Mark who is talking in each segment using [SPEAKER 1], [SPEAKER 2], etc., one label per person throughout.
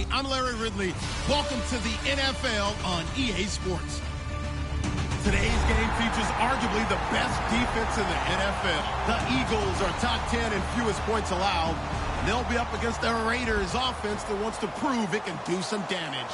[SPEAKER 1] Hey, I'm Larry Ridley. Welcome to the NFL on EA Sports. Today's game features arguably the best defense in the NFL. The Eagles are top 10 in fewest points allowed. And they'll be up against the Raiders offense that wants to prove it can do some damage.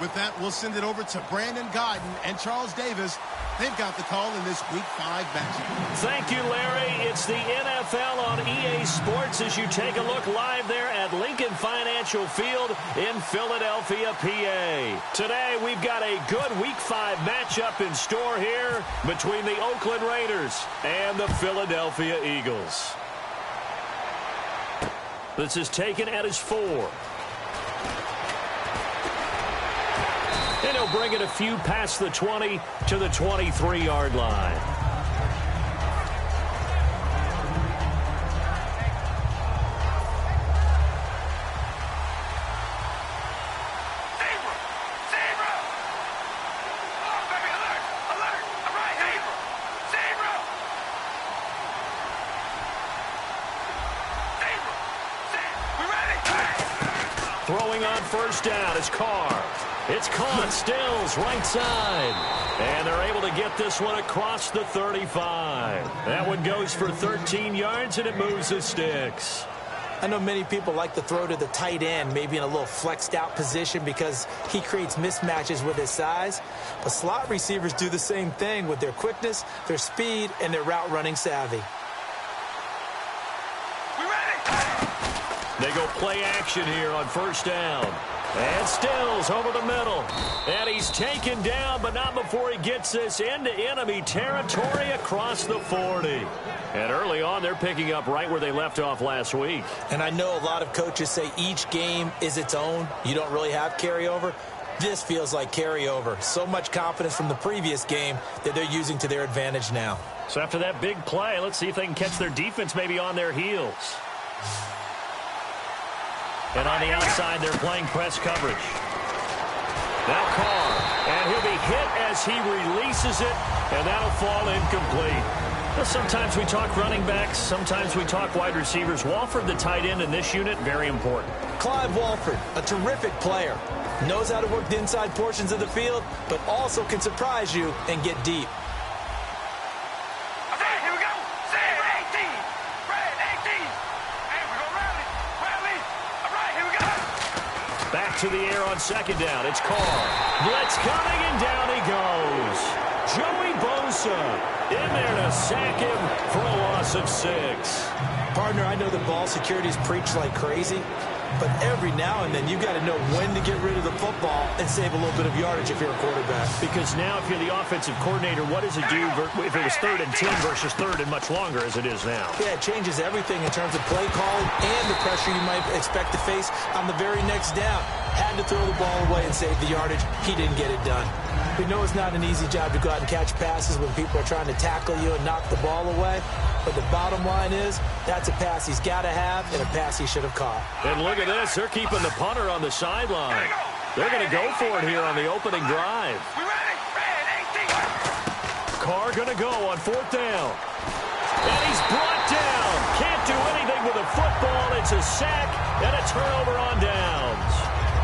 [SPEAKER 1] With that, we'll send it over to Brandon Godden and Charles Davis. They've got the call in this Week 5 matchup.
[SPEAKER 2] Thank you, Larry. It's the NFL on EA Sports as you take a look live there at Lincoln Financial Field in Philadelphia, PA. Today, we've got a good Week 5 matchup in store here between the Oakland Raiders and the Philadelphia Eagles. This is taken at his 4. And he'll bring it a few past the 20 to the 23-yard line. Throwing on first down is Carr. It's caught, Stills, right side. And they're able to get this one across the 35. That one goes for 13 yards, and it moves the sticks.
[SPEAKER 3] I know many people like to throw to the tight end, maybe in a little flexed out position because he creates mismatches with his size. But slot receivers do the same thing with their quickness, their speed, and their route running savvy.
[SPEAKER 2] They go play action here on first down. And Stills over the middle. And he's taken down, but not before he gets this into enemy territory across the 40. And early on, they're picking up right where they left off last week.
[SPEAKER 3] And I know a lot of coaches say each game is its own. You don't really have carryover. This feels like carryover. So much confidence from the previous game that they're using to their advantage now.
[SPEAKER 2] So after that big play, let's see if they can catch their defense maybe on their heels. And on the outside, they're playing press coverage. Now Carr, and he'll be hit as he releases it, and that'll fall incomplete. Well, sometimes we talk running backs, sometimes we talk wide receivers. Walford, the tight end in this unit, very important.
[SPEAKER 3] Clive Walford, a terrific player. Knows how to work the inside portions of the field, but also can surprise you and get deep.
[SPEAKER 2] Back to the air on second down. It's Carr. Blitz coming, and down he goes. Joey Bosa in there to sack him for a loss of 6.
[SPEAKER 3] Partner, I know the ball security's preached like crazy, but every now and then you've got to know when to get rid of the football and save a little bit of yardage if you're a quarterback.
[SPEAKER 2] Because now if you're the offensive coordinator, what does it do if it was 3rd and 10 versus 3rd and much longer as it is now?
[SPEAKER 3] Yeah, it changes everything in terms of play calling and the pressure you might expect to face on the very next down. Had to throw the ball away and save the yardage. He didn't get it done. We know it's not an easy job to go out and catch passes when people are trying to tackle you and knock the ball away. But the bottom line is, that's a pass he's got to have and a pass he should have caught.
[SPEAKER 2] And look at this. They're keeping the punter on the sideline. They're going to go for it here on the opening drive. Carr going to go on 4th down. And he's brought down. Can't do anything with a football. It's a sack and a turnover on downs.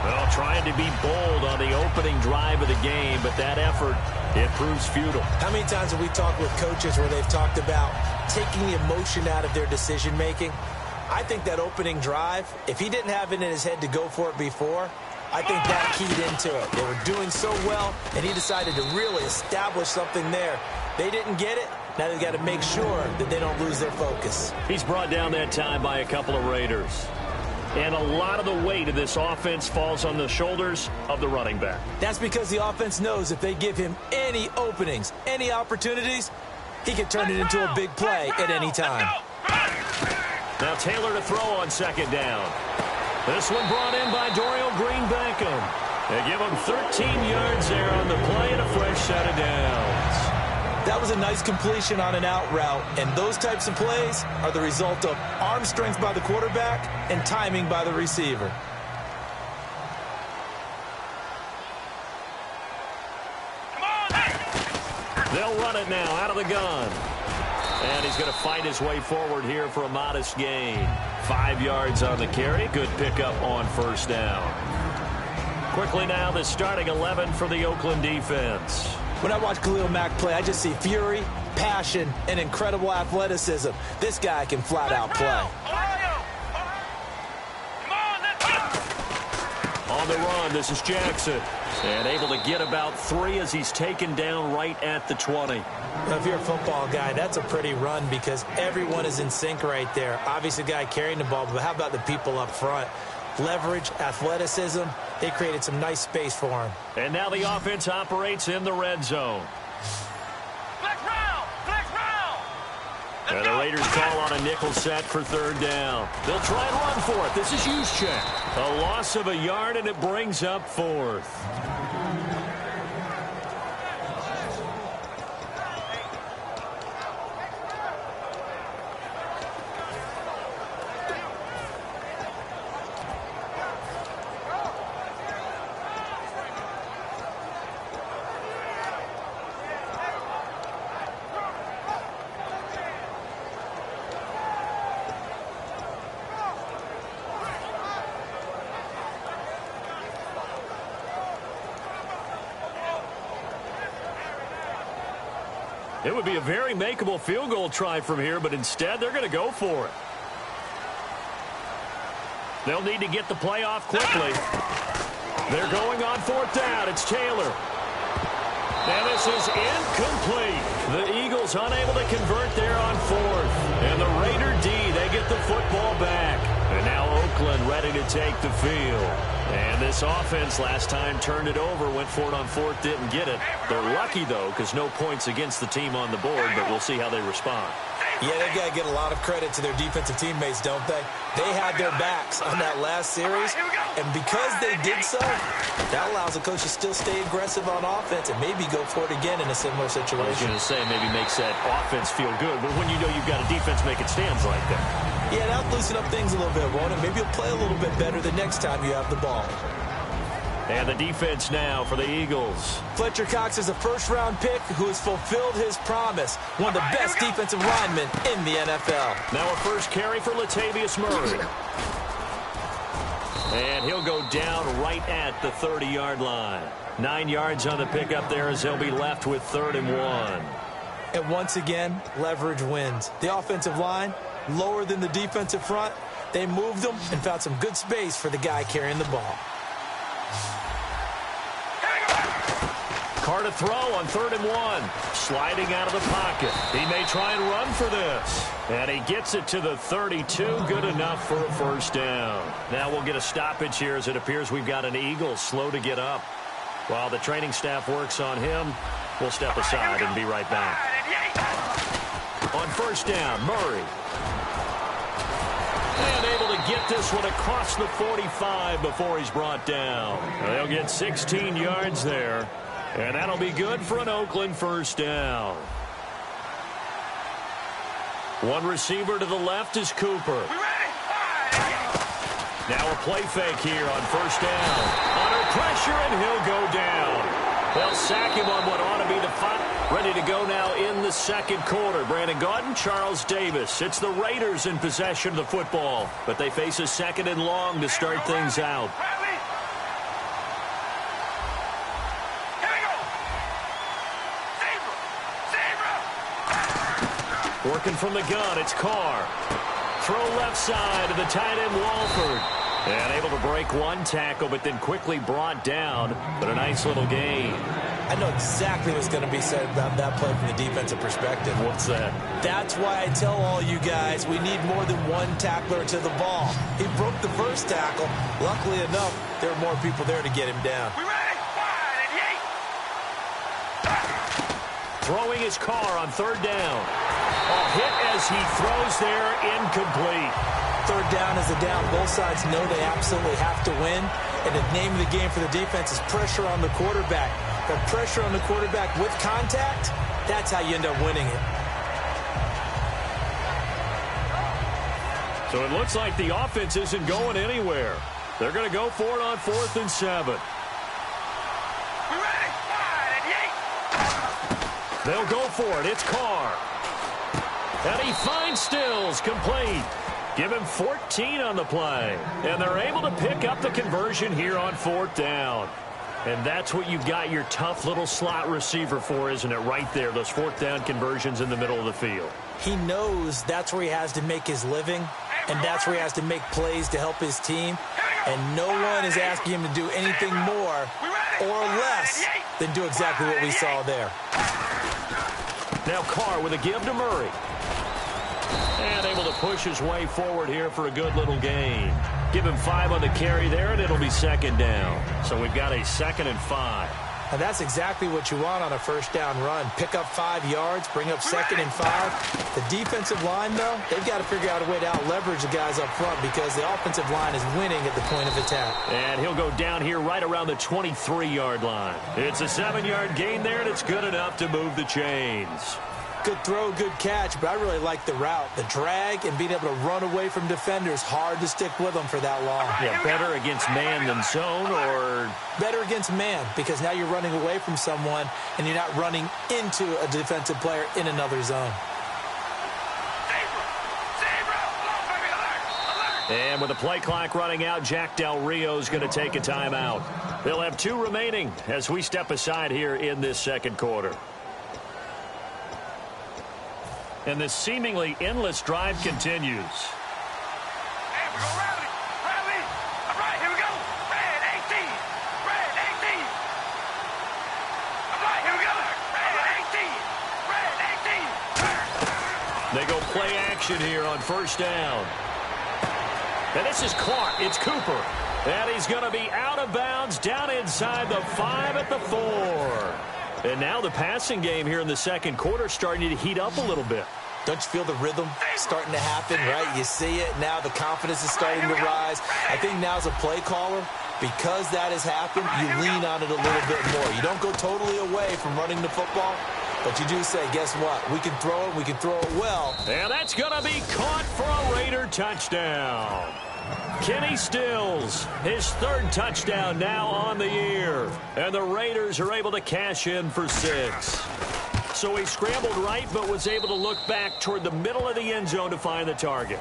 [SPEAKER 2] Well, trying to be bold on the opening drive of the game, but that effort, it proves futile.
[SPEAKER 3] How many times have we talked with coaches where they've talked about taking the emotion out of their decision-making? I think that opening drive, if he didn't have it in his head to go for it before, I think that keyed into it. They were doing so well, and he decided to really establish something there. They didn't get it. Now they've got to make sure that they don't lose their focus.
[SPEAKER 2] He's brought down that time by a couple of Raiders. And a lot of the weight of this offense falls on the shoulders of the running back.
[SPEAKER 3] That's because the offense knows if they give him any openings, any opportunities, he can turn it into a big play at any time.
[SPEAKER 2] Now Taylor to throw on second down. This one brought in by Dorial Green-Beckham. They give him 13 yards there on the play and a fresh set of downs.
[SPEAKER 3] That was a nice completion on an out route, and those types of plays are the result of arm strength by the quarterback and timing by the receiver.
[SPEAKER 2] They'll run it now out of the gun. And he's going to fight his way forward here for a modest gain. 5 yards on the carry. Good pickup on first down. Quickly now, the starting 11 for the Oakland defense.
[SPEAKER 3] When I watch Khalil Mack play, I just see fury, passion, and incredible athleticism. This guy can flat out play.
[SPEAKER 2] On the run, this is Jackson. And able to get about 3 as he's taken down right at the 20.
[SPEAKER 3] Now, if you're a football guy, that's a pretty run because everyone is in sync right there. Obviously, the guy carrying the ball, but how about the people up front? Leverage, athleticism, they created some nice space for him.
[SPEAKER 2] And now the offense operates in the red zone. And the Raiders call on a nickel set for third down. They'll try and run for it. This is Juszczyk. A loss of a yard, and it brings up 4th. It would be a very makeable field goal try from here, but instead they're going to go for it. They'll need to get the play off quickly. They're going on 4th down. It's Taylor. And this is incomplete. The Eagles unable to convert there on 4th. And the Raider D, they get the football back. And now Oakland ready to take the field. And this offense last time turned it over, went for it on 4th, didn't get it. They're lucky, though, because no points against the team on the board, but we'll see how they respond.
[SPEAKER 3] Yeah, they've got to get a lot of credit to their defensive teammates, don't they? They had their backs on that last series, and because they did so, that allows the coach to still stay aggressive on offense and maybe go for it again in a similar situation.
[SPEAKER 2] I was going to say maybe makes that offense feel good, but when you know you've got a defense making stands like that.
[SPEAKER 3] Yeah, that'll loosen up things a little bit, won't it? Maybe you'll play a little bit better the next time you have the ball.
[SPEAKER 2] And the defense now for the Eagles.
[SPEAKER 3] Fletcher Cox is a first-round pick who has fulfilled his promise. One of the best defensive linemen in the NFL.
[SPEAKER 2] Now a first carry for Latavius Murray. And he'll go down right at the 30-yard line. 9 yards on the pickup there as they'll be left with 3rd and 1.
[SPEAKER 3] And once again, leverage wins. The offensive line, lower than the defensive front. They moved them and found some good space for the guy carrying the ball.
[SPEAKER 2] Carr to throw on 3rd and 1. Sliding out of the pocket. He may try and run for this. And he gets it to the 32. Good enough for a first down. Now we'll get a stoppage here as it appears we've got an Eagle slow to get up. While the training staff works on him, we'll step aside and be right back. On first down, Murray. And able to get this one across the 45 before he's brought down. They'll get 16 yards there. And that'll be good for an Oakland first down. One receiver to the left is Cooper. Now a play fake here on first down. Under pressure, and he'll go down. They'll sack him on what ought to be the final. Ready to go now in the second quarter. Brandon Gaudin, Charles Davis. It's the Raiders in possession of the football, but they face a 2nd and long to start things out. Working from the gun, it's Carr. Throw left side to the tight end, Walford. And able to break one tackle, but then quickly brought down. But a nice little gain.
[SPEAKER 3] I know exactly what's going to be said about that play from the defensive perspective.
[SPEAKER 2] What's that?
[SPEAKER 3] That's why I tell all you guys we need more than one tackler to the ball. He broke the first tackle. Luckily enough, there were more people there to get him down.
[SPEAKER 4] We ready?
[SPEAKER 2] Throwing his Carr on 3rd down. A hit as he throws there, incomplete.
[SPEAKER 3] 3rd down is a down. Both sides know they absolutely have to win. And the name of the game for the defense is pressure on the quarterback. But pressure on the quarterback with contact, that's how you end up winning it.
[SPEAKER 2] So it looks like the offense isn't going anywhere. They're going to go for it on 4th and 7. They'll go for it. It's Carr. And he finds Stills, complete. Give him 14 on the play. And they're able to pick up the conversion here on 4th down. And that's what you've got your tough little slot receiver for, isn't it? Right there, those 4th down conversions in the middle of the field.
[SPEAKER 3] He knows that's where he has to make his living, and that's where he has to make plays to help his team. And no one is asking him to do anything more or less than do exactly what we saw there.
[SPEAKER 2] Now Carr with a give to Murray. And able to push his way forward here for a good little gain. Give him 5 on the carry there, and it'll be 2nd down. So we've got a 2nd and 5.
[SPEAKER 3] And that's exactly what you want on a 1st down run. Pick up 5 yards, bring up 2nd and 5. The defensive line, though, they've got to figure out a way to out-leverage the guys up front because the offensive line is winning at the point of attack.
[SPEAKER 2] And he'll go down here right around the 23-yard line. It's a 7-yard gain there, and it's good enough to move the chains.
[SPEAKER 3] Good throw, good catch, but I really like the route. The drag and being able to run away from defenders, hard to stick with them for that long.
[SPEAKER 2] Yeah, better against man than zone, or?
[SPEAKER 3] Better against man, because now you're running away from someone and you're not running into a defensive player in another zone.
[SPEAKER 2] And with the play clock running out, Jack Del Rio's going to take a timeout. They'll have 2 remaining as we step aside here in this 2nd quarter. And this seemingly endless drive continues.
[SPEAKER 4] Hey, we're going rally. Rally. All right, here we go. Red 18. Red 18. All right, here we go. Red 18. Red 18.
[SPEAKER 2] They go play action here on 1st down. And this is Clark. It's Cooper. And he's going to be out of bounds down inside the 5 at the 4. And now the passing game here in the 2nd quarter starting to heat up a little bit.
[SPEAKER 3] Don't you feel the rhythm starting to happen, right? You see it. Now the confidence is starting to rise. I think now as a play caller, because that has happened, you lean on it a little bit more. You don't go totally away from running the football, but you do say, guess what? We can throw it. We can throw it well.
[SPEAKER 2] And that's going to be caught for a Raider touchdown. Kenny Stills, his 3rd touchdown now on the year. And the Raiders are able to cash in for 6. So he scrambled right, but was able to look back toward the middle of the end zone to find the target.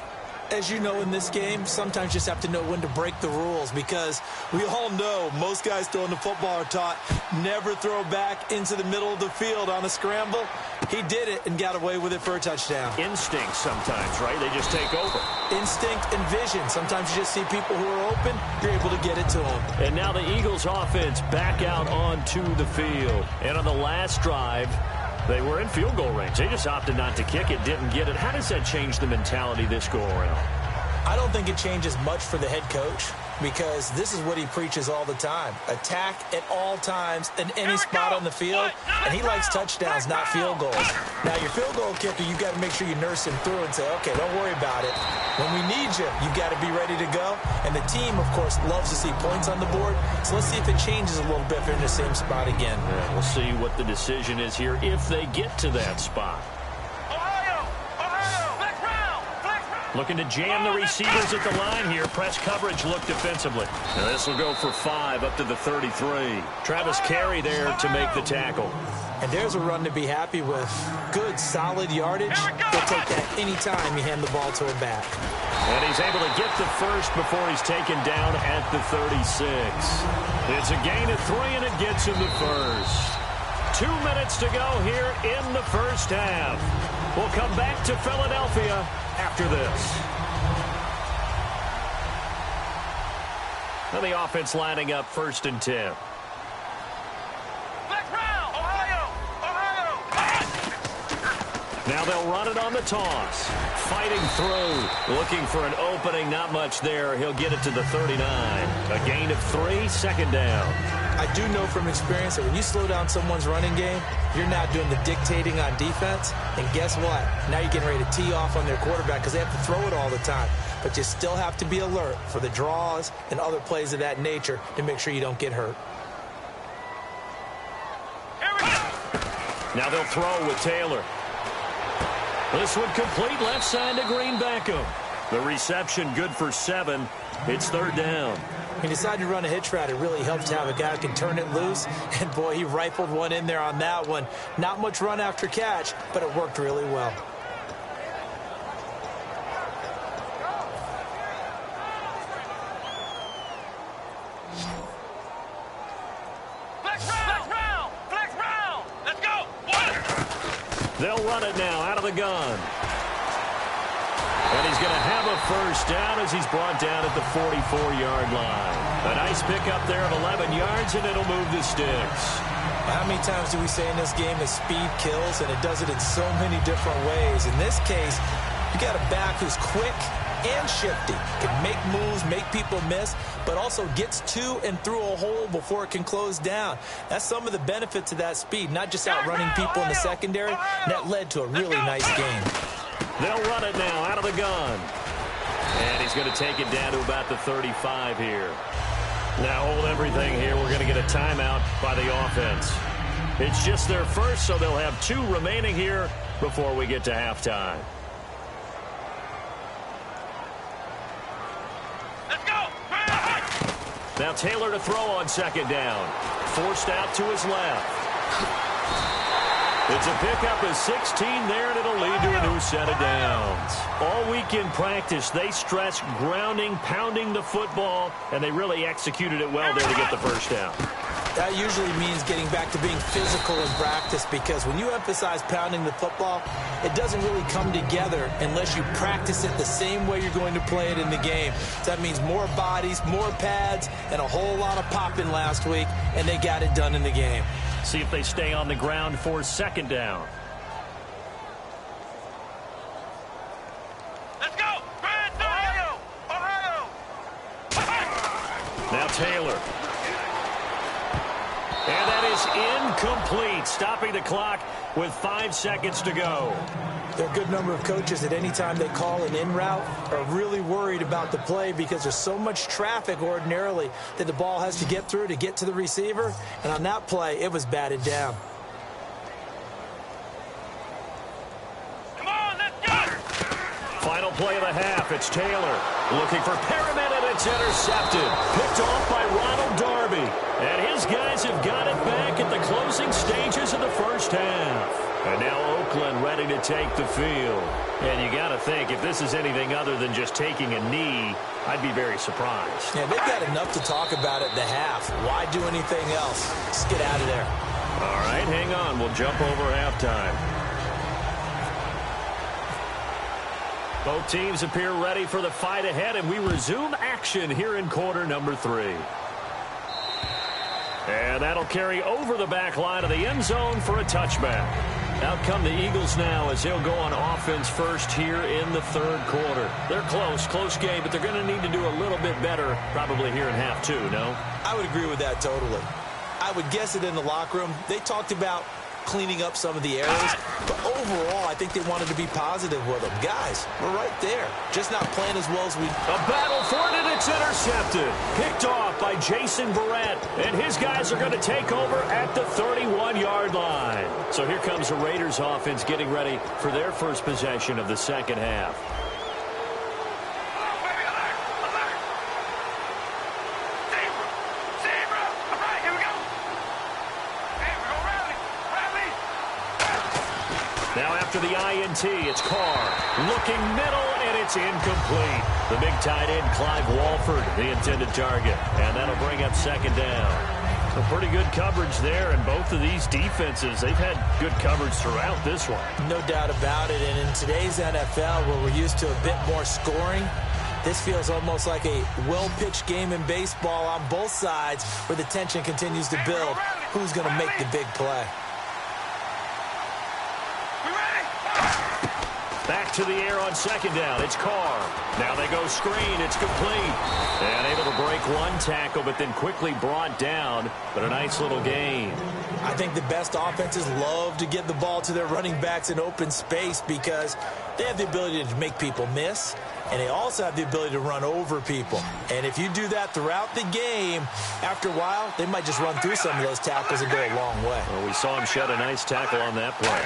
[SPEAKER 3] As you know in this game, sometimes you just have to know when to break the rules because we all know most guys throwing the football are taught never throw back into the middle of the field on a scramble. He did it and got away with it for a touchdown.
[SPEAKER 2] Instinct sometimes, right? They just take over.
[SPEAKER 3] Instinct and vision. Sometimes you just see people who are open, you're able to get it to them.
[SPEAKER 2] And now the Eagles offense back out onto the field. And on the last drive, they were in field goal range. They just opted not to kick it, didn't get it. How does that change the mentality this go around?
[SPEAKER 3] I don't think it changes much for the head coach because this is what he preaches all the time. Attack at all times in any spot on the field, and he likes touchdowns, not field goals. Now, your field goal kicker, you've got to make sure you nurse him through and say, okay, don't worry about it. When we need you, you've got to be ready to go. And the team, of course, loves to see points on the board. So let's see if it changes a little bit if they're in the same spot again.
[SPEAKER 2] Yeah, we'll see what the decision is here if they get to that spot. Looking to jam the receivers at the line here. Press coverage look defensively. Now this will go for 5 up to the 33. Travis Carey there to make the tackle.
[SPEAKER 3] And there's a run to be happy with. Good, solid yardage. They'll take that anytime you hand the ball to a back.
[SPEAKER 2] And he's able to get the first before he's taken down at the 36. It's a gain of 3, and it gets him the first. 2 minutes to go here in the 1st half. We'll come back to Philadelphia after this. Now the offense lining up 1st and 10. Now they'll run it on the toss. Fighting through. Looking for an opening. Not much there. He'll get it to the 39. A gain of 3, 2nd down.
[SPEAKER 3] I do know from experience that when you slow down someone's running game, you're not doing the dictating on defense. And guess what? Now you're getting ready to tee off on their quarterback because they have to throw it all the time. But you still have to be alert for the draws and other plays of that nature to make sure you don't get hurt.
[SPEAKER 2] Now they'll throw with Taylor. This one complete left side to Greenbackham. The reception good for 7. It's 3rd down.
[SPEAKER 3] He decided to run a hitch route. It really helps to have a guy who can turn it loose. And, boy, he rifled one in there on that one. Not much run after catch, but it worked really well.
[SPEAKER 2] They'll run it now out of the gun. And he's going to have a first down as he's brought down at the 44-yard line. A nice pickup there of 11 yards, and it'll move the sticks.
[SPEAKER 3] How many times do we say in this game that speed kills, and it does it in so many different ways? In this case, you got a back who's quick and shifty, can make moves, make people miss, but also gets to and through a hole before it can close down. That's some of the benefits of that speed, not just outrunning people in the secondary. And that led to a really nice game.
[SPEAKER 2] They'll run it now out of the gun. And he's going to take it down to about the 35 here. Now hold everything here. We're going to get a timeout by the offense. It's just their first, so they'll have 2 remaining here before we get to halftime.
[SPEAKER 4] Let's go.
[SPEAKER 2] Now Taylor to throw on second down. Forced out to his left. It's a pickup of 16 there, and it'll lead to a new set of downs. All week in practice, they stressed grounding, pounding the football, and they really executed it well there to get the first down.
[SPEAKER 3] That usually means getting back to being physical in practice, because when you emphasize pounding the football, it doesn't really come together unless you practice it the same way you're going to play it in the game. So that means more bodies, more pads, and a whole lot of popping last week, and they got it done in the game.
[SPEAKER 2] See if they stay on the ground for second down.
[SPEAKER 4] Let's go. Ohio. Ohio.
[SPEAKER 2] Now Taylor. And that is incomplete, stopping the clock with 5 seconds to go.
[SPEAKER 3] There are a good number of coaches at any time they call an in route are really worried about the play because there's so much traffic ordinarily that the ball has to get through to get to the receiver. And on that play, it was batted down.
[SPEAKER 4] Come on, let's go.
[SPEAKER 2] Final play of the half. It's Taylor looking for Perriman, and it's intercepted. Picked off by Ronald Darby. And his guys have got it back at the closing stages of the first half. And now Oakland ready to take the field. And you got to think, if this is anything other than just taking a knee, I'd be very surprised.
[SPEAKER 3] Yeah, they've got enough to talk about at the half. Why do anything else? Just get out of there.
[SPEAKER 2] All right, hang on. We'll jump over halftime. Both teams appear ready for the fight ahead, and we resume action here in quarter number 3. And that'll carry over the back line of the end zone for a touchback. Out come the Eagles now as they'll go on offense first here in the third quarter. They're close game, but they're going to need to do a little bit better probably here in half 2, no?
[SPEAKER 3] I would agree with that totally. I would guess it in the locker room. They talked about cleaning up some of the errors, but overall, I think they wanted to be positive with them. Guys, we're right there. Just not playing as well as we...
[SPEAKER 2] A battle for it, and it's intercepted. Picked off by Jason Barrett, and his guys are going to take over at the 31-yard line. So here comes the Raiders offense getting ready for their first possession of the second half. Now after the INT, it's Carr. Looking middle, and it's incomplete. The big tight end, Clive Walford, the intended target. And that'll bring up second down. So pretty good coverage there, and both of these defenses, they've had good coverage throughout this one.
[SPEAKER 3] No doubt about it, and in today's NFL, where we're used to a bit more scoring, this feels almost like a well-pitched game in baseball on both sides where the tension continues to build. Who's going to make the big play?
[SPEAKER 2] Back to the air on second down. It's Carr. Now they go screen. It's complete. And able to break one tackle, but then quickly brought down. But a nice little gain.
[SPEAKER 3] I think the best offenses love to get the ball to their running backs in open space because they have the ability to make people miss, and they also have the ability to run over people. And if you do that throughout the game, after a while, they might just run through some of those tackles and go a long way.
[SPEAKER 2] Well, we saw him shed a nice tackle on that play.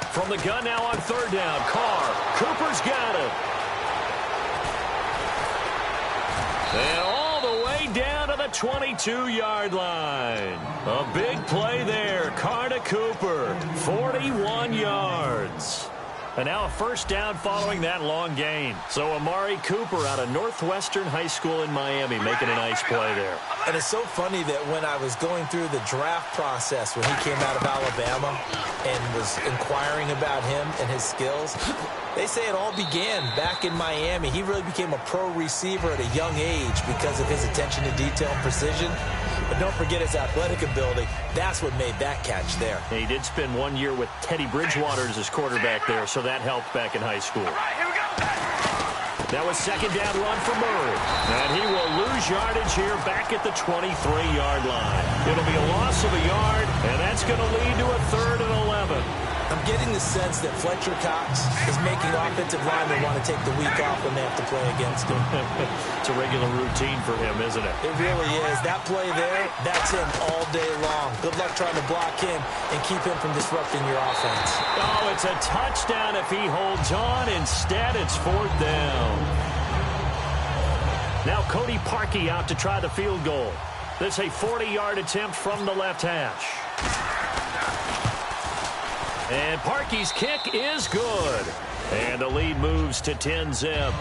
[SPEAKER 2] From the gun now on third down, Carr. Cooper's got it. And all the way down to the 22-yard line. A big play there. Carr to Cooper. 41 yards. And now a first down following that long gain. So Amari Cooper out of Northwestern High School in Miami making a nice play there.
[SPEAKER 3] And it's so funny that when I was going through the draft process when he came out of Alabama and was inquiring about him and his skills, they say it all began back in Miami. He really became a pro receiver at a young age because of his attention to detail and precision. But don't forget his athletic ability. That's what made that catch there.
[SPEAKER 2] He did spend 1 year with Teddy Bridgewater as his quarterback there, so that helped back in high school. That was second down run for Murray. And he will lose yardage here back at the 23-yard line. It'll be a loss of a yard, and that's going to lead to a 3rd and 11.
[SPEAKER 3] I'm getting the sense that Fletcher Cox is making offensive linemen want to take the week off when they have to play against him.
[SPEAKER 2] It's a regular routine for him, isn't it?
[SPEAKER 3] It really is. That play there, that's him all day long. Good luck trying to block him and keep him from disrupting your offense.
[SPEAKER 2] Oh, it's a touchdown if he holds on. Instead, it's 4th down. Now Cody Parkey out to try the field goal. This a 40-yard attempt from the left hash. And Parkey's kick is good. And the lead moves to 10-zip.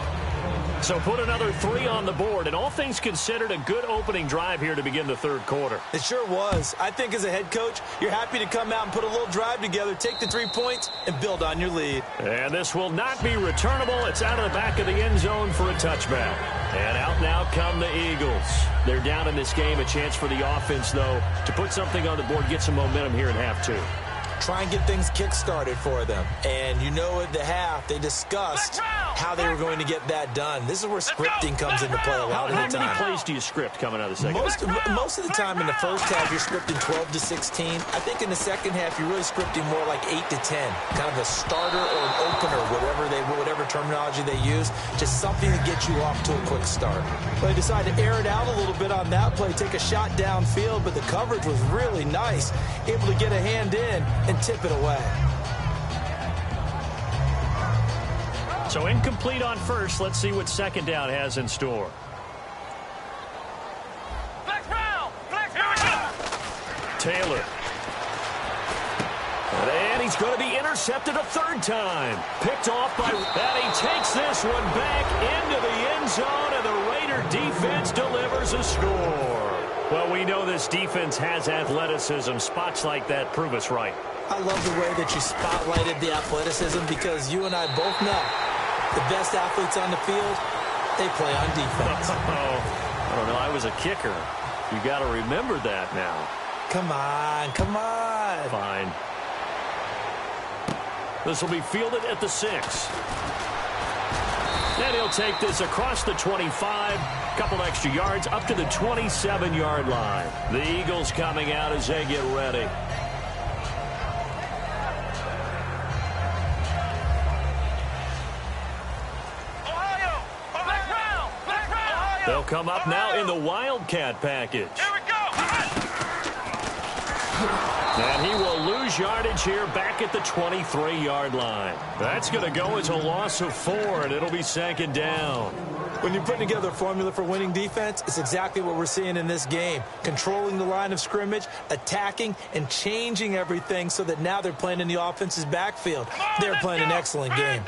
[SPEAKER 2] So put another 3 on the board. And all things considered, a good opening drive here to begin the 3rd quarter.
[SPEAKER 3] It sure was. I think as a head coach, you're happy to come out and put a little drive together, take the 3 points, and build on your lead.
[SPEAKER 2] And this will not be returnable. It's out of the back of the end zone for a touchback. And out now come the Eagles. They're down in this game. A chance for the offense, though, to put something on the board, get some momentum here in half 2.
[SPEAKER 3] Try and get things kick-started for them. And you know at the half, they discussed how they were going to get that done. This is where scripting comes into play a lot of the time.
[SPEAKER 2] How many plays do you script coming out of the second half?
[SPEAKER 3] Most of the time in the first half, you're scripting 12 to 16. I think in the second half, you're really scripting more like 8 to 10. Kind of a starter or an opener, whatever terminology they use. Just something to get you off to a quick start. But they decided to air it out a little bit on that play, take a shot downfield, but the coverage was really nice. Able to get a hand in and tip it away.
[SPEAKER 2] So incomplete on first. Let's see what second down has in store. Taylor. And he's going to be intercepted a 3rd time. Picked off by... And he takes this one back into the end zone, and the Raider defense delivers a score. Well, we know this defense has athleticism. Spots like that prove us right.
[SPEAKER 3] I love the way that you spotlighted the athleticism because you and I both know the best athletes on the field, they play on defense.
[SPEAKER 2] I don't know. I was a kicker. You got to remember that now.
[SPEAKER 3] Come on, come on.
[SPEAKER 2] Fine. This will be fielded at the 6. And he'll take this across the 25. Couple extra yards up to the 27-yard line. The Eagles coming out as they get ready. They'll come up now in the Wildcat package.
[SPEAKER 4] Here we go.
[SPEAKER 2] And he will lose yardage here back at the 23-yard line. That's going to go as a loss of 4, and it'll be 2nd down.
[SPEAKER 3] When you're putting together a formula for winning defense, it's exactly what we're seeing in this game. Controlling the line of scrimmage, attacking, and changing everything so that now they're playing in the offense's backfield. They're playing an excellent game.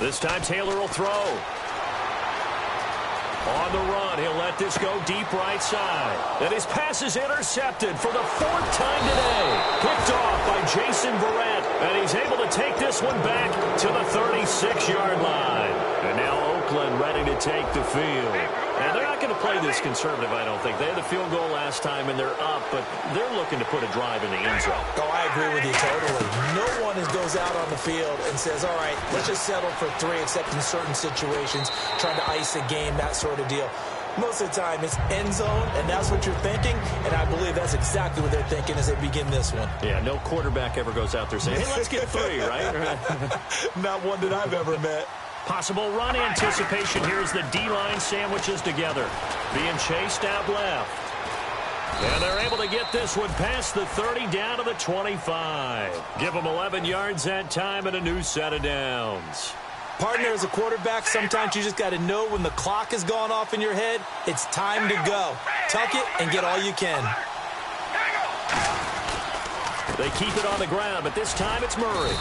[SPEAKER 2] This time Taylor will throw. On the run, he'll let this go deep right side. And his pass is intercepted for the 4th time today. Picked off by Jason Verrett. And he's able to take this one back to the 36-yard line. And now Oakland ready to take the field. And they're not going to play this conservative, I don't think. They had the field goal last time, and they're up, but they're looking to put a drive in the end zone.
[SPEAKER 3] Oh, I agree with you totally. No one goes out on the field and says, all right, let's just settle for 3, except in certain situations, trying to ice a game, that sort of deal. Most of the time, it's end zone, and that's what you're thinking, and I believe that's exactly what they're thinking as they begin this one.
[SPEAKER 2] Yeah, no quarterback ever goes out there saying, hey, let's get 3, right?
[SPEAKER 3] Not one that I've ever met.
[SPEAKER 2] Possible run anticipation. Here's the D-line sandwiches together. Being chased out left. And they're able to get this one past the 30 down to the 25. Give them 11 yards that time and a new set of downs.
[SPEAKER 3] Partner, as a quarterback, sometimes you just got to know when the clock has gone off in your head, it's time to go. Tuck it and get all you can.
[SPEAKER 2] They keep it on the ground, but this time it's Murray.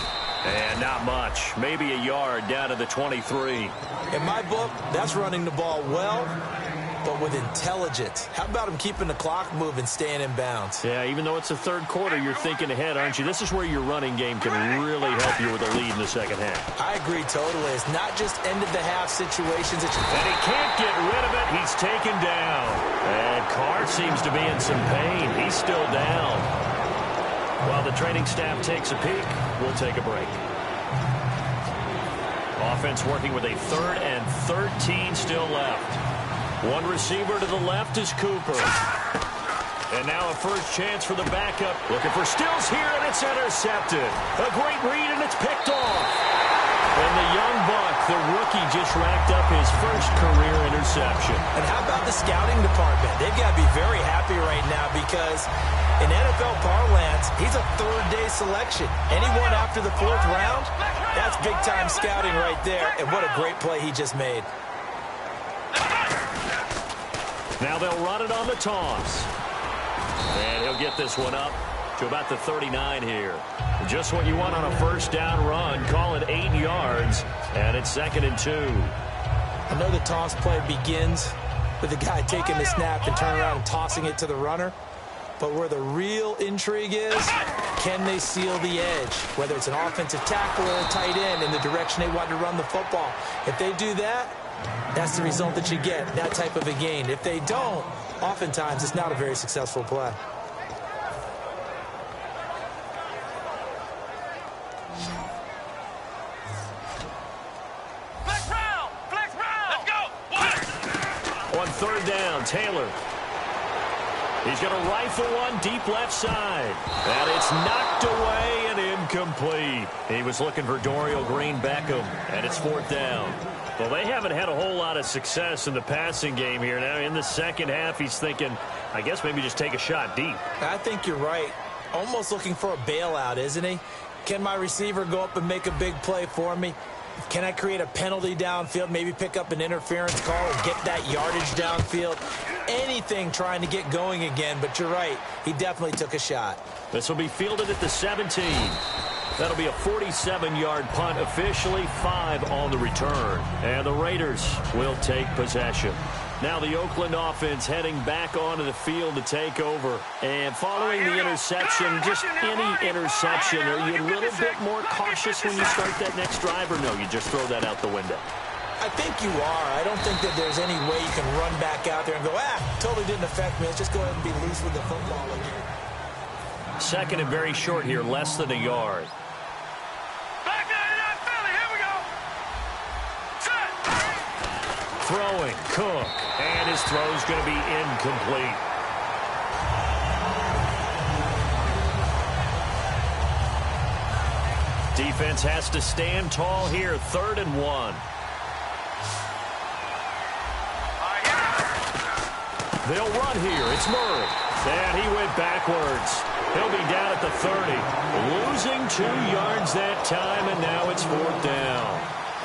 [SPEAKER 2] And not much. Maybe a yard down to the 23.
[SPEAKER 3] In my book, that's running the ball well, but with intelligence. How about him keeping the clock moving, staying in bounds?
[SPEAKER 2] Yeah, even though it's the third quarter, you're thinking ahead, aren't you? This is where your running game can really help you with a lead in the second half.
[SPEAKER 3] I agree totally. It's not just end-of-the-half situations.
[SPEAKER 2] And he can't get rid of it. He's taken down. And Carr seems to be in some pain. He's still down. While the training staff takes a peek, we'll take a break. Offense working with a 3rd and 13 still left. One receiver to the left is Cooper. And now a first chance for the backup. Looking for Stills here, and it's intercepted. A great read, and it's picked off. And the young buck, the rookie, just racked up his first career interception.
[SPEAKER 3] And how about the scouting department? They've got to be very happy right now because in NFL parlance, he's a third-day selection. Anyone after the 4th round, that's big-time scouting right there. And what a great play he just made.
[SPEAKER 2] Now they'll run it on the toss. And he'll get this one up to about the 39 here. Just what you want on a first down run. Call it 8 yards, and it's 2nd and 2.
[SPEAKER 3] I know the toss play begins with the guy taking the snap and turning around and tossing it to the runner. But where the real intrigue is, can they seal the edge? Whether it's an offensive tackle or a tight end in the direction they want to run the football. If they do that, that's the result that you get, that type of a gain. If they don't, oftentimes it's not a very successful play.
[SPEAKER 4] Flex round! Flex round! Let's go!
[SPEAKER 2] On 3rd down, Taylor. He's going to rifle one deep left side. And it's knocked away and incomplete. He was looking for Dorial Green-Beckham, and it's 4th down. Well, they haven't had a whole lot of success in the passing game here. Now, in the second half, he's thinking, I guess maybe just take a shot deep.
[SPEAKER 3] I think you're right. Almost looking for a bailout, isn't he? Can my receiver go up and make a big play for me? Can I create a penalty downfield, maybe pick up an interference call and get that yardage downfield? Anything trying to get going again, but you're right. He definitely took a shot.
[SPEAKER 2] This will be fielded at the 17. That'll be a 47-yard punt, officially 5 on the return. And the Raiders will take possession. Now the Oakland offense heading back onto the field to take over. And following the interception, just any interception, are you a little bit more cautious when you start that next drive, or no, you just throw that out the window?
[SPEAKER 3] I think you are. I don't think that there's any way you can run back out there and go, totally didn't affect me. Let's just go ahead and be loose with the football again.
[SPEAKER 2] 2nd and very short here, less than a yard.
[SPEAKER 4] Back there, Philly, here we go. Set.
[SPEAKER 2] Throwing, Cook, and his throw's going to be incomplete. Defense has to stand tall here, 3rd and 1. They'll run here. It's Murray. And he went backwards. He'll be down at the 30. Losing 2 yards that time, and now it's 4th down.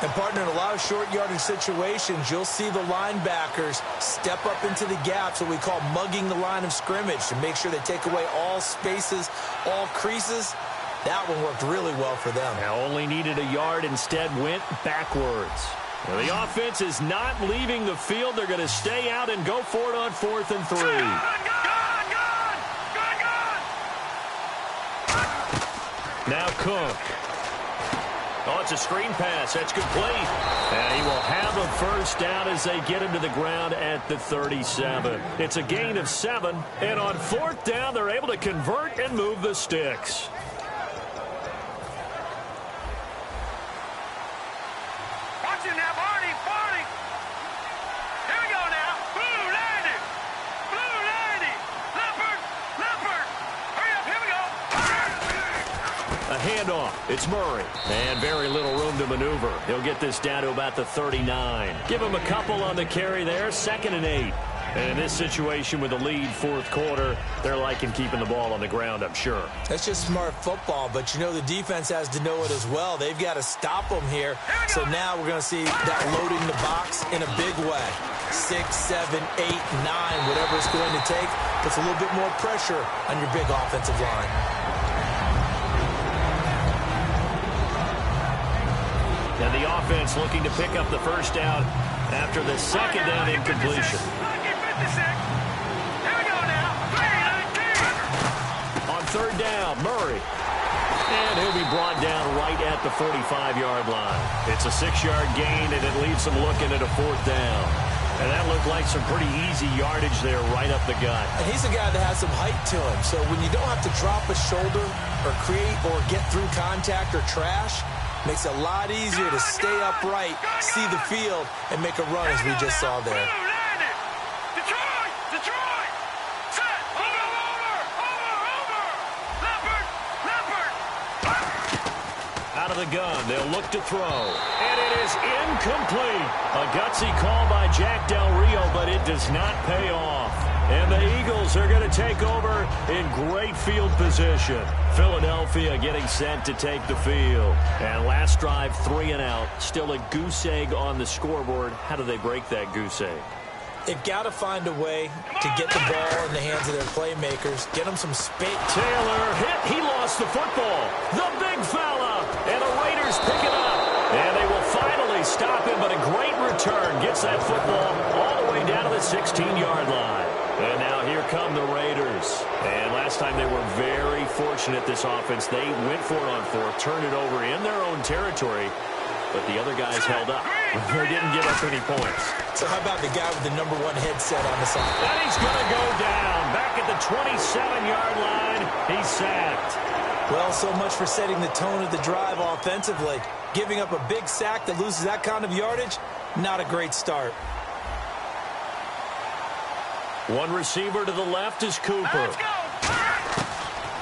[SPEAKER 3] And, partner, in a lot of short yardage situations, you'll see the linebackers step up into the gaps, what we call mugging the line of scrimmage, to make sure they take away all spaces, all creases. That one worked really well for them.
[SPEAKER 2] Now only needed a yard, instead went backwards. Well, the offense is not leaving the field. They're going to stay out and go for it on 4th and 3. Now Cook. Oh, it's a screen pass. That's complete. And he will have a first down as they get him to the ground at the 37. It's a gain of 7. And on 4th down, they're able to convert and move the sticks.
[SPEAKER 4] Watch it now, Barney. Here we go now. Blue landing. Leopard. Hurry up, here we go.
[SPEAKER 2] A handoff. It's Murray. And very little room to maneuver. He'll get this down to about the 39. Give him a couple on the carry there. 2nd and 8. And in this situation with the lead 4th quarter, they're liking keeping the ball on the ground, I'm sure.
[SPEAKER 3] That's just smart football, but you know the defense has to know it as well. They've got to stop them here. So now we're going to see that loading the box in a big way. 6, 7, 8, 9, whatever it's going to take, puts a little bit more pressure on your big offensive line.
[SPEAKER 2] And the offense looking to pick up the first down after the second down incompletion. On third down, Murray. And he'll be brought down right at the 45-yard line. It's a 6-yard gain, and it leaves them looking at a fourth down. And that looked like some pretty easy yardage there right up the gut.
[SPEAKER 3] And he's a guy that has some height to him. So when you don't have to drop a shoulder or create or get through contact or trash, makes it a lot easier to stay upright, see the field, and make a run as we just saw there.
[SPEAKER 2] Out of the gun, they'll look to throw. And it is incomplete. A gutsy call by Jack Del Rio, but it does not pay off. And the Eagles are going to take over in great field position. Philadelphia getting set to take the field. And last drive, 3 and out. Still a goose egg on the scoreboard. How do they break that goose egg?
[SPEAKER 3] They've got to find a way to get the ball in the hands of their playmakers, get them some space.
[SPEAKER 2] Taylor hit. He lost the football. The big fella. And the Raiders pick it up. And they will finally stop him, but a great return. Gets that football all the way down to the 16-yard line. And now here come the Raiders. And last time they were very fortunate, this offense. They went for it on fourth, turned it over in their own territory, but the other guys held up. They didn't give up any points.
[SPEAKER 3] So how about the guy with the #1 headset on the side?
[SPEAKER 2] And he's going to go down. Back at the 27-yard line, he's sacked.
[SPEAKER 3] Well, so much for setting the tone of the drive offensively. Giving up a big sack that loses that kind of yardage, not a great start.
[SPEAKER 2] One receiver to the left is Cooper.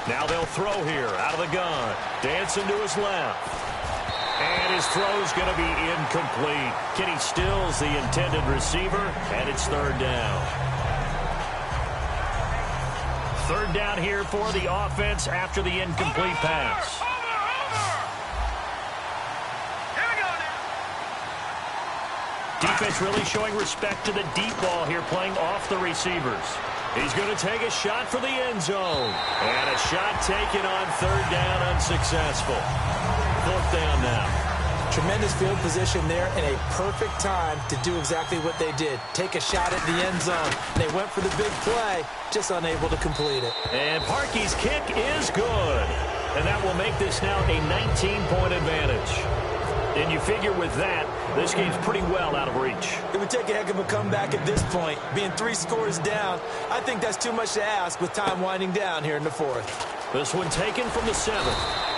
[SPEAKER 2] Now they'll throw here out of the gun. Dancing to his left. And his throw's going to be incomplete. Kenny Stills, the intended receiver, and it's third down. Third down here for the offense after the incomplete pass. Defense really showing respect to the deep ball here, playing off the receivers. He's going to take a shot for the end zone. And a shot taken on third down, unsuccessful. Fourth down now.
[SPEAKER 3] Tremendous field position there and a perfect time to do exactly what they did. Take a shot at the end zone. They went for the big play, just unable to complete it.
[SPEAKER 2] And Parkey's kick is good. And that will make this now a 19-point advantage. And you figure with that, this game's pretty well out of reach.
[SPEAKER 3] It would take a heck of a comeback at this point. Being 3 scores down, I think that's too much to ask with time winding down here in the fourth.
[SPEAKER 2] This one taken from the 7.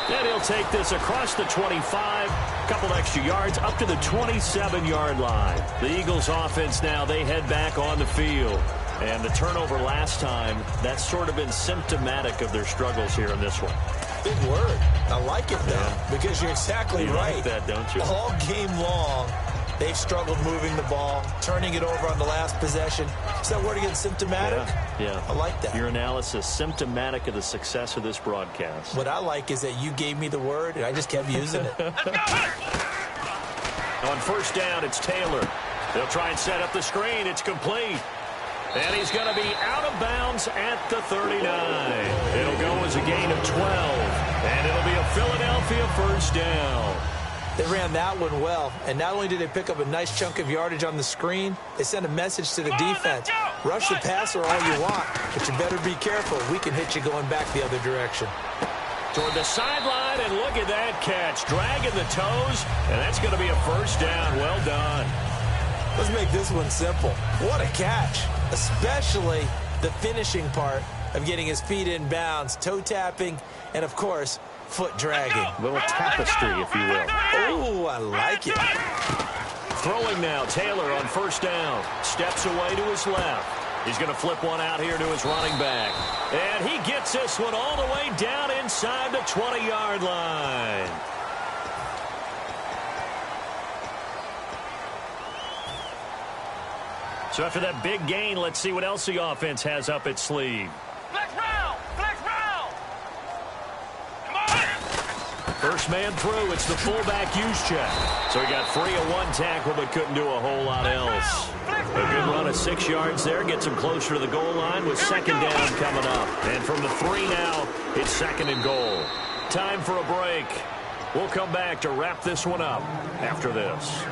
[SPEAKER 2] And he'll take this across the 25, couple extra yards up to the 27-yard line. The Eagles offense now, they head back on the field. And the turnover last time, that's sort of been symptomatic of their struggles here in this one.
[SPEAKER 3] Big word. I like it, though, because you're exactly right.
[SPEAKER 2] You like that, don't you?
[SPEAKER 3] All game long, they've struggled moving the ball, turning it over on the last possession. Is that word again, symptomatic?
[SPEAKER 2] Yeah.
[SPEAKER 3] I like that.
[SPEAKER 2] Your analysis, symptomatic of the success of this broadcast.
[SPEAKER 3] What I like is that you gave me the word, and I just kept using it.
[SPEAKER 2] On first down, it's Taylor. They'll try and set up the screen. It's complete. And he's going to be out of bounds at the 39. It'll go as a gain of 12. And it'll be a Philadelphia first down.
[SPEAKER 3] They ran that one well. And not only did they pick up a nice chunk of yardage on the screen, they sent a message to the defense. Rush the passer all you want, but you better be careful. We can hit you going back the other direction.
[SPEAKER 2] Toward the sideline, and look at that catch. Dragging the toes, and that's going to be a first down. Well done.
[SPEAKER 3] Let's make this one simple. What a catch, especially the finishing part of getting his feet in bounds, toe tapping, and, of course, foot dragging.
[SPEAKER 2] A little tapestry, if you will.
[SPEAKER 3] Oh, I like it.
[SPEAKER 2] Throwing now, Taylor on first down. Steps away to his left. He's going to flip one out here to his running back. And he gets this one all the way down inside the 20-yard line. So after that big gain, let's see what else the offense has up its sleeve.
[SPEAKER 4] Flex round! Flex round! Come on!
[SPEAKER 2] First man through, it's the fullback use check. So he got free of one tackle, but couldn't do a whole lot else. A good run of 6 yards there, gets him closer to the goal line with second down coming up. And from the 3 now, it's second and goal. Time for a break. We'll come back to wrap this one up after this.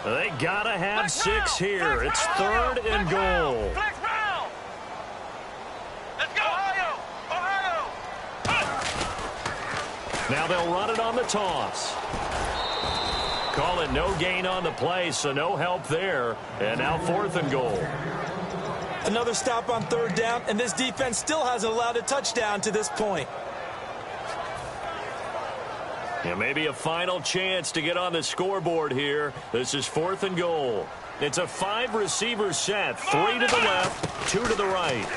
[SPEAKER 2] They gotta have 6 here. It's 3rd and goal.
[SPEAKER 4] Let's go, Ohio!
[SPEAKER 2] Now they'll run it on the toss. Call it no gain on the play, so no help there. And now 4th and goal.
[SPEAKER 3] Another stop on 3rd down, and this defense still hasn't allowed a touchdown to this point.
[SPEAKER 2] Yeah, maybe a final chance to get on the scoreboard here. This is 4th and goal. It's a 5-receiver set. 3 to the left, 2 to the right.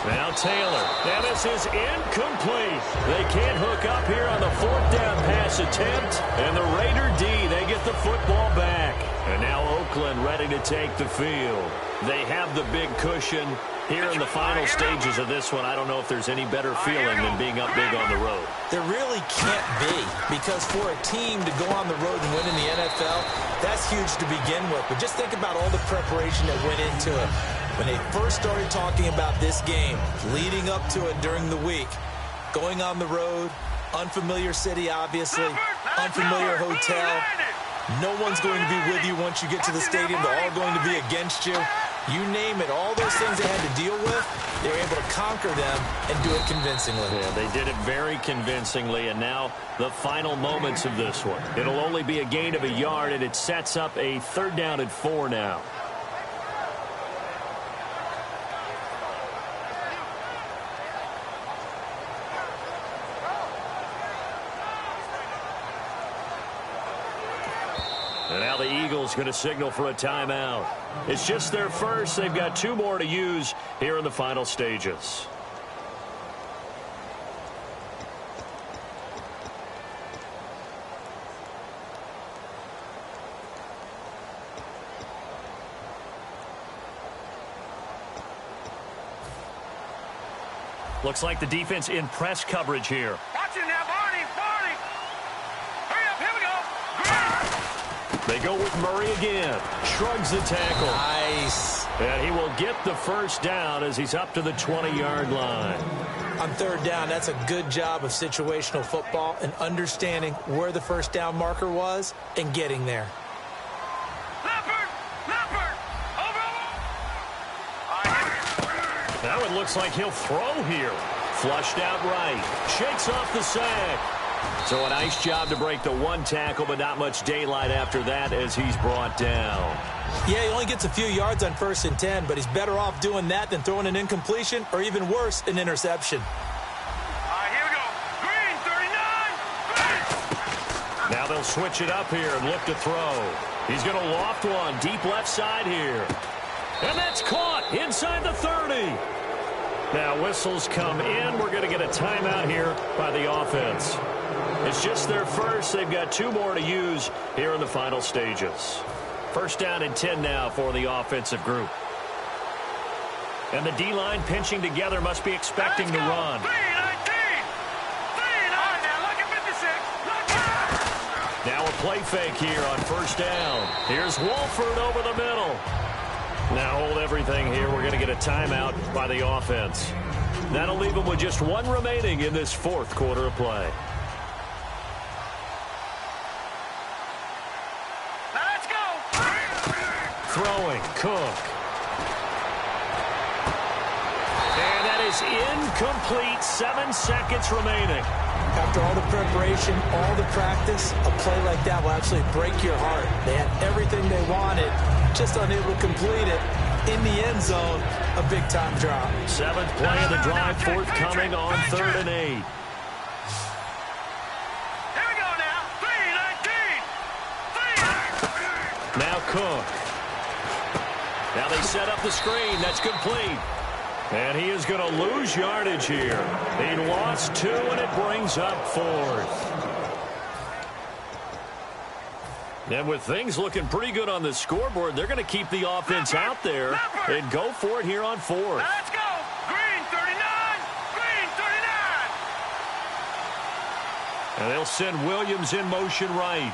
[SPEAKER 2] Now Taylor. Now this is incomplete. They can't hook up here on the 4th down pass attempt. And the Raider D, they get the football back. And now Oakland ready to take the field. They have the big cushion. Here in the final stages of this one, I don't know if there's any better feeling than being up big on the road.
[SPEAKER 3] There really can't be, because for a team to go on the road and win in the NFL, that's huge to begin with. But just think about all the preparation that went into it. When they first started talking about this game, leading up to it during the week, going on the road, unfamiliar city, obviously, unfamiliar hotel. No one's going to be with you once you get to the stadium. They're all going to be against you. You name it, all those things they had to deal with, they were able to conquer them and do it convincingly.
[SPEAKER 2] Yeah, they did it very convincingly, and now the final moments of this one. It'll only be a gain of a yard, and it sets up a 3rd down and 4 now. And now the Eagles going to signal for a timeout. It's just their first. They've got 2 more to use here in the final stages. Looks like the defense in press coverage here.
[SPEAKER 4] Watch it now, Barney! Hurry up, here we go!
[SPEAKER 2] They go with Murray again. Shrugs the tackle.
[SPEAKER 3] Nice.
[SPEAKER 2] And he will get the first down as he's up to the 20-yard line.
[SPEAKER 3] On 3rd down, that's a good job of situational football and understanding where the first down marker was and getting there.
[SPEAKER 4] Leopard! Over!
[SPEAKER 2] Now it looks like he'll throw here. Flushed out right. Shakes off the sack. So a nice job to break the 1 tackle, but not much daylight after that as he's brought down.
[SPEAKER 3] Yeah, he only gets a few yards on 1st and 10, but he's better off doing that than throwing an incompletion or even worse, an interception.
[SPEAKER 4] Here we go. Green, 39.
[SPEAKER 2] Now they'll switch it up here and look to throw. He's going to loft one deep left side here. And that's caught inside the 30. Now whistles come in. We're going to get a timeout here by the offense. It's just their first. They've got 2 more to use here in the final stages. 1st down and 10 now for the offensive group. And the D-line pinching together must be expecting to run.
[SPEAKER 4] 3-19. Now look at 56.
[SPEAKER 2] Now a play fake here on 1st down. Here's Wolford over the middle. Now hold everything here. We're going to get a timeout by the offense. That'll leave them with just 1 remaining in this 4th quarter of play. Throwing, Cook. And that is incomplete. 7 seconds remaining.
[SPEAKER 3] After all the preparation, all the practice, a play like that will actually break your heart. They had everything they wanted, just unable to complete it. In the end zone, a big-time drop.
[SPEAKER 2] 7th play of the drive, forthcoming on 3rd and 8.
[SPEAKER 4] Here we go now. 3-19.
[SPEAKER 2] Now Cook. Now they set up the screen. That's complete. And he is going to lose yardage here. He lost 2, and it brings up 4th. And with things looking pretty good on the scoreboard, they're going to keep the offense out there and go for it here on 4th.
[SPEAKER 4] Let's go. Green, 39. Green, 39.
[SPEAKER 2] And they'll send Williams in motion right.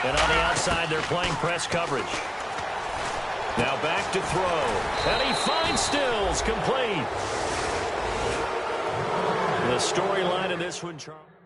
[SPEAKER 2] And on the outside, they're playing press coverage. Now back to throw. And he finds Stills, complete. The storyline in this one, Charles.